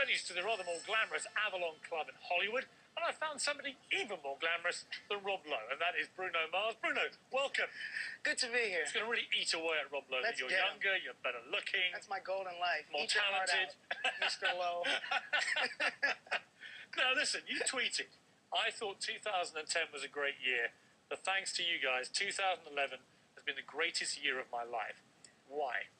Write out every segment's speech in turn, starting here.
journeys to the rather more glamorous Avalon Club in Hollywood, and I found somebody even more glamorous than Rob Lowe, and that is Bruno Mars. Bruno, welcome. Good to be here. It's going to really eat away at Rob Lowe. You're younger, you're better looking. That's my goal in life. More talented. Mr. Lowe. Now, listen, you tweeted, I thought 2010 was a great year, but thanks to you guys, 2011 has been the greatest year of my life. Why?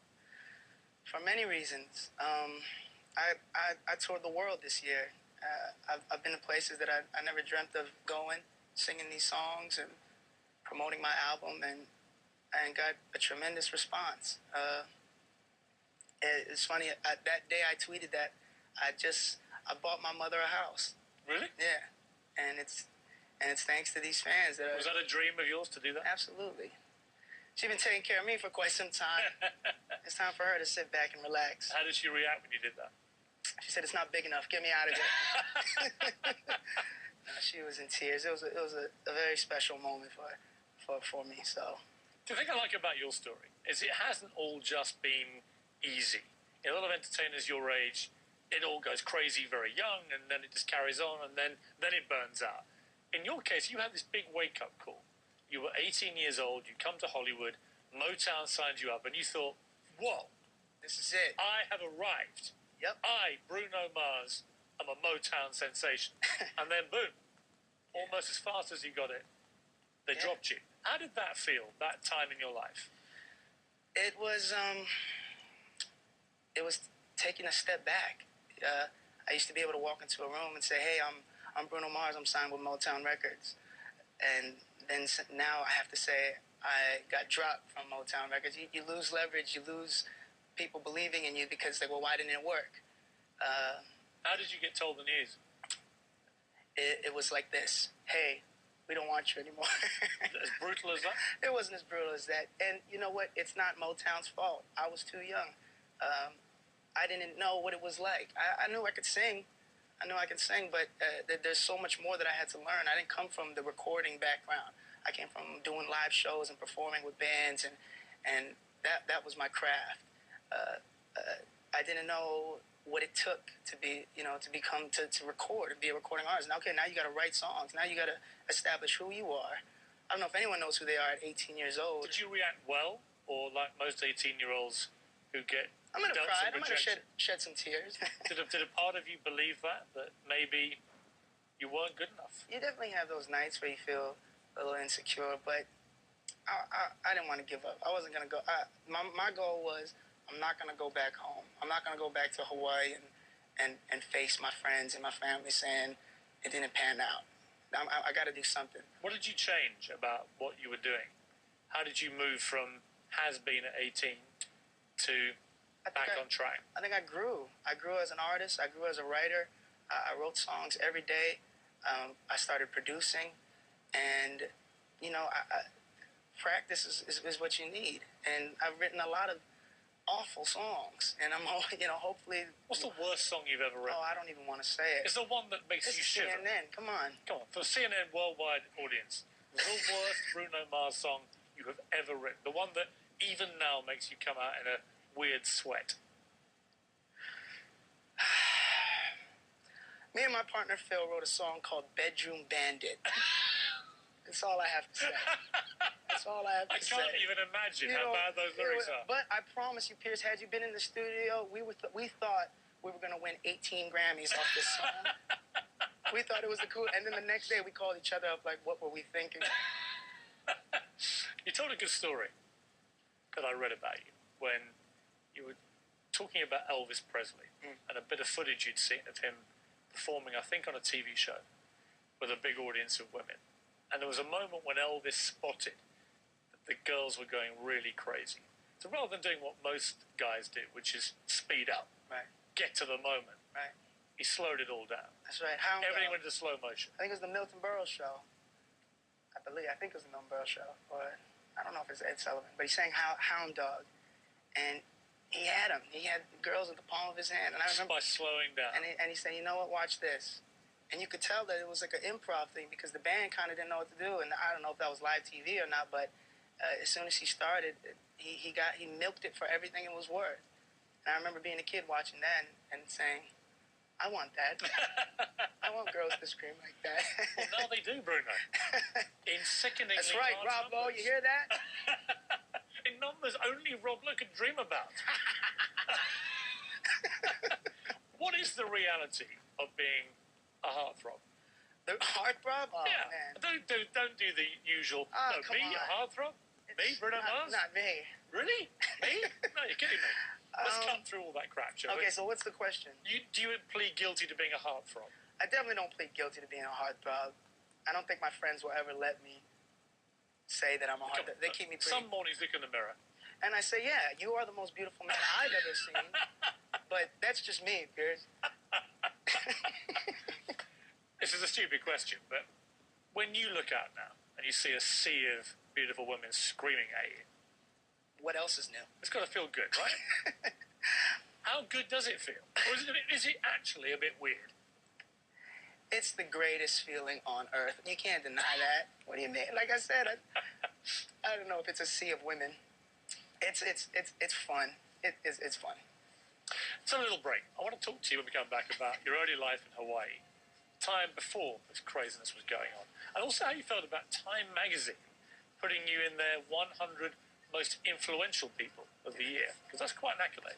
For many reasons. I toured the world this year. I've been to places that I never dreamt of going, singing these songs and promoting my album, and got a tremendous response. It's funny, that day I tweeted that I bought my mother a house. Really? Yeah, and it's thanks to these fans. Was that a dream of yours to do that? Absolutely. She's been taking care of me for quite some time. It's time for her to sit back and relax. How did she react when you did that? She said, "It's not big enough. Get me out of here." She was in tears. It was a very special moment for me. So, the thing I like about your story is it hasn't all just been easy. A lot of entertainers your age, it all goes crazy very young, and then it just carries on, and then it burns out. In your case, you had this big wake-up call. You were 18 years old, you come to Hollywood, Motown signed you up, and you thought, whoa, this is it. I have arrived. Yep. I, Bruno Mars, am a Motown sensation. And then, boom, almost as fast as you got it, they dropped you. How did that feel, that time in your life? It was taking a step back. I used to be able to walk into a room and say, "Hey, I'm Bruno Mars. I'm signed with Motown Records," and then now I have to say I got dropped from Motown Records. You lose leverage. You lose people believing in you because they go, "Why didn't it work?" How did you get told the news? It was like this: "Hey, we don't want you anymore." As brutal as that? It wasn't as brutal as that. And you know what? It's not Motown's fault. I was too young. I didn't know what it was like. I knew I could sing. I knew I could sing, but there's so much more that I had to learn. I didn't come from the recording background. I came from doing live shows and performing with bands, and that was my craft. I didn't know what it took to be, to record and be a recording artist. Now, okay, now you got to write songs. Now you got to establish who you are. I don't know if anyone knows who they are at 18 years old. Did you react well, or like most 18-year-olds who get I'm going to cry. I'm going to shed some tears. Did a part of you believe that maybe you weren't good enough? You definitely have those nights where you feel a little insecure, but I didn't want to give up. I wasn't going to go. My goal was I'm not going to go back home. I'm not going to go back to Hawaii and face my friends and my family saying it didn't pan out. I got to do something. What did you change about what you were doing? How did you move from has-been at 18 to back on track? I think I grew. I grew as an artist. I grew as a writer. I wrote songs every day. I started producing. And, practice is what you need. And I've written a lot of awful songs. And I'm, hopefully... What's the worst song you've ever written? Oh, I don't even want to say it. It's the one that makes you shiver. CNN. Come on. Come on. For CNN worldwide audience, the worst Bruno Mars song you have ever written. The one that even now makes you come out in a weird sweat. Me and my partner Phil wrote a song called Bedroom Bandit. That's all I have to say. That's all I have to say. I can't even imagine how bad those lyrics are. But I promise you, Pierce, had you been in the studio, we thought we were going to win 18 Grammys off this song. We thought it was the cool. And then the next day we called each other up like, what were we thinking? You told a good story that I read about you when you were talking about Elvis Presley and a bit of footage you'd seen of him performing, I think, on a TV show with a big audience of women. And there was a moment when Elvis spotted that the girls were going really crazy. So rather than doing what most guys do, which is speed up, get to the moment, he slowed it all down. That's right. Everything went into slow motion. I think it was the Milton Berle show. I think it was the Milton Berle show. Or I don't know if it's Ed Sullivan. But he sang Hound Dog. And he had them. He had girls at the palm of his hand. And I remember by slowing down. And he said, "You know what? Watch this." And you could tell that it was like an improv thing because the band kind of didn't know what to do. And I don't know if that was live TV or not, but as soon as he started, he milked it for everything it was worth. And I remember being a kid watching that and saying, I want that. I want girls to scream like that. Well, now they do, Bruno. In sickeningly That's right, large Rob Lowe. You hear that? in numbers only Rob Lowe could dream about. What is the reality of being a heartthrob? The heartthrob? Oh, yeah. man. Don't do the usual. Oh, no, come me, on. a heartthrob? Me, Bruno Mars? Not me. Really? Me? No, you're kidding me. Let's cut through all that crap, shall we? Okay, so what's the question? Do you plead guilty to being a heartthrob? I definitely don't plead guilty to being a heartthrob. I don't think my friends will ever let me say that I'm a heartthrob. They keep me pretty... Some mornings look in the mirror. And I say, yeah, you are the most beautiful man I've ever seen. But that's just me, Piers. This is a stupid question, but when you look out now and you see a sea of beautiful women screaming at you, what else is new? it's got to feel good, right? How good does it feel? Or is it actually a bit weird? It's the greatest feeling on earth. You can't deny that. What do you mean? Like I said, I don't know if it's a sea of women. It's fun. It's fun. It's a little break. I want to talk to you when we come back about your early life in Hawaii, time before this craziness was going on, and also how you felt about Time magazine putting you in their 100 most influential people of the year, because that's quite an accolade.